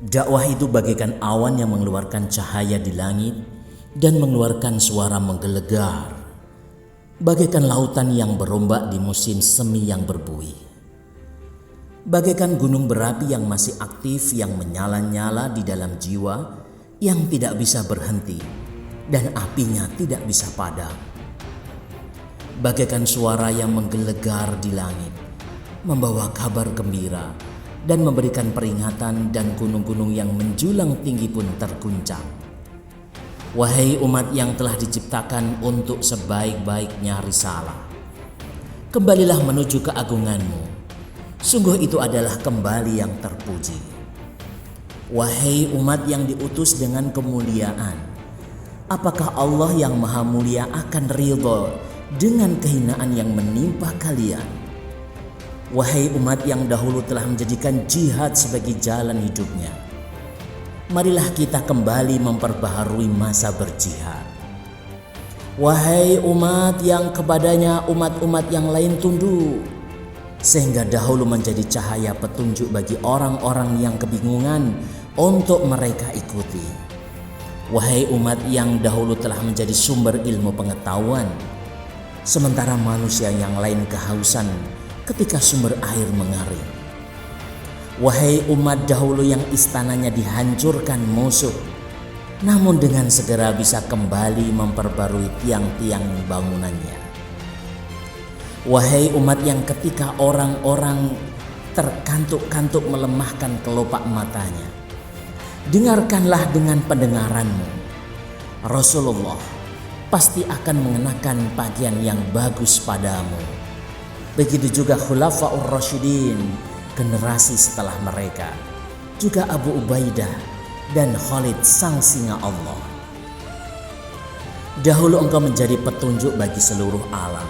Dakwah itu bagaikan awan yang mengeluarkan cahaya di langit dan mengeluarkan suara menggelegar, bagaikan lautan yang berombak di musim semi yang berbuih, bagaikan gunung berapi yang masih aktif yang menyala-nyala di dalam jiwa yang tidak bisa berhenti dan apinya tidak bisa padam, bagaikan suara yang menggelegar di langit, membawa kabar gembira dan memberikan peringatan, dan gunung-gunung yang menjulang tinggi pun terguncang. Wahai umat yang telah diciptakan untuk sebaik-baiknya risalah, kembalilah menuju keagunganmu. Sungguh itu adalah kembali yang terpuji. Wahai umat yang diutus dengan kemuliaan, apakah Allah yang maha mulia akan ridho dengan kehinaan yang menimpa kalian? Wahai umat yang dahulu telah menjadikan jihad sebagai jalan hidupnya, marilah kita kembali memperbaharui masa berjihad. Wahai umat yang kepadanya umat-umat yang lain tunduk, sehingga dahulu menjadi cahaya petunjuk bagi orang-orang yang kebingungan untuk mereka ikuti. Wahai umat yang dahulu telah menjadi sumber ilmu pengetahuan, sementara manusia yang lain kehausan ketika sumber air mengering. Wahai umat dahulu yang istananya dihancurkan musuh, namun dengan segera bisa kembali memperbarui tiang-tiang bangunannya. Wahai umat yang ketika orang-orang terkantuk-kantuk melemahkan kelopak matanya, dengarkanlah dengan pendengaranmu. Rasulullah pasti akan mengenakan pakaian yang bagus padamu. Begitu juga Khulafaur Rasyidin, generasi setelah mereka, juga Abu Ubaidah dan Khalid sang singa Allah. Dahulu engkau menjadi petunjuk bagi seluruh alam,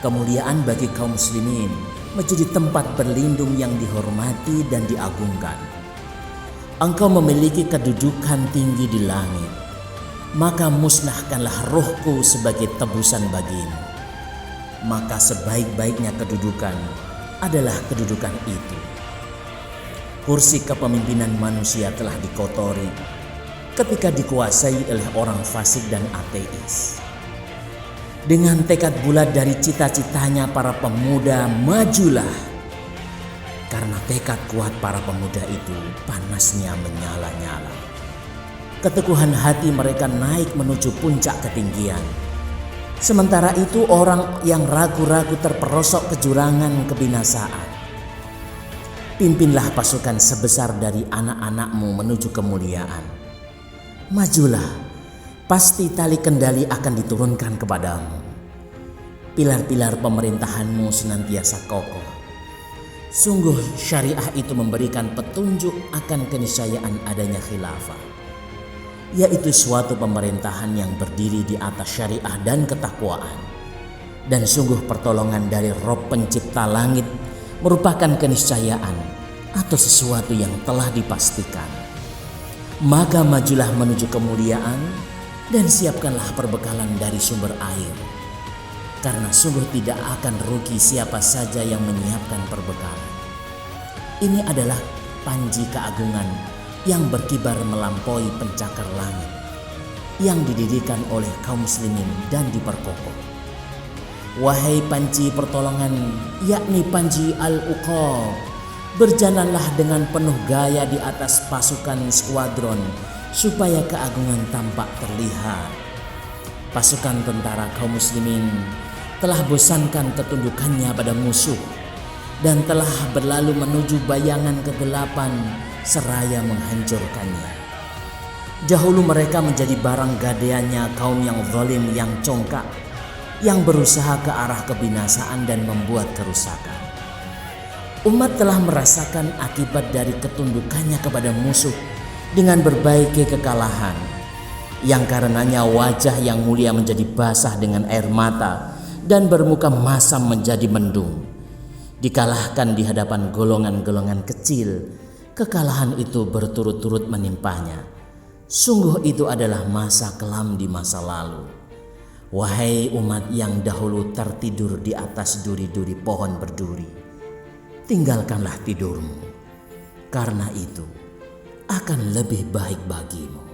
kemuliaan bagi kaum muslimin, menjadi tempat berlindung yang dihormati dan diagungkan. Engkau memiliki kedudukan tinggi di langit, maka musnahkanlah rohku sebagai tebusan bagimu. Maka sebaik-baiknya kedudukan adalah kedudukan itu. Kursi kepemimpinan manusia telah dikotori ketika dikuasai oleh orang fasik dan ateis. Dengan tekad bulat dari cita-citanya para pemuda, majulah. Karena tekad kuat para pemuda itu panasnya menyala-nyala. Keteguhan hati mereka naik menuju puncak ketinggian. Sementara itu orang yang ragu-ragu terperosok ke jurangan kebinasaan. Pimpinlah pasukan sebesar dari anak-anakmu menuju kemuliaan. Majulah, pasti tali kendali akan diturunkan kepadamu. Pilar-pilar pemerintahanmu senantiasa kokoh. Sungguh syariah itu memberikan petunjuk akan keniscayaan adanya khilafah, yaitu suatu pemerintahan yang berdiri di atas syariah dan ketakwaan. Dan sungguh pertolongan dari Rabb pencipta langit merupakan keniscayaan atau sesuatu yang telah dipastikan. Maka majulah menuju kemuliaan dan siapkanlah perbekalan dari sumber air, karena sungguh tidak akan rugi siapa saja yang menyiapkan perbekalan. Ini adalah panji keagungan yang berkibar melampaui pencakar langit, yang didirikan oleh kaum muslimin dan diperkokoh. Wahai panji pertolongan, yakni panji Al-Uqab, berjalanlah dengan penuh gaya di atas pasukan skuadron supaya keagungan tampak terlihat. Pasukan tentara kaum muslimin telah bosankan ketundukannya pada musuh dan telah berlalu menuju bayangan kegelapan seraya menghancurkannya. Dahulu mereka menjadi barang gadaiannya kaum yang zalim, yang congkak, yang berusaha ke arah kebinasaan dan membuat kerusakan. Umat telah merasakan akibat dari ketundukannya kepada musuh dengan berbagai kekalahan, yang karenanya wajah yang mulia menjadi basah dengan air mata dan bermuka masam menjadi mendung. Dikalahkan di hadapan golongan-golongan kecil, kekalahan itu berturut-turut menimpanya. Sungguh itu adalah masa kelam di masa lalu. Wahai umat yang dahulu tertidur di atas duri-duri pohon berduri, tinggalkanlah tidurmu. Karena itu, akan lebih baik bagimu.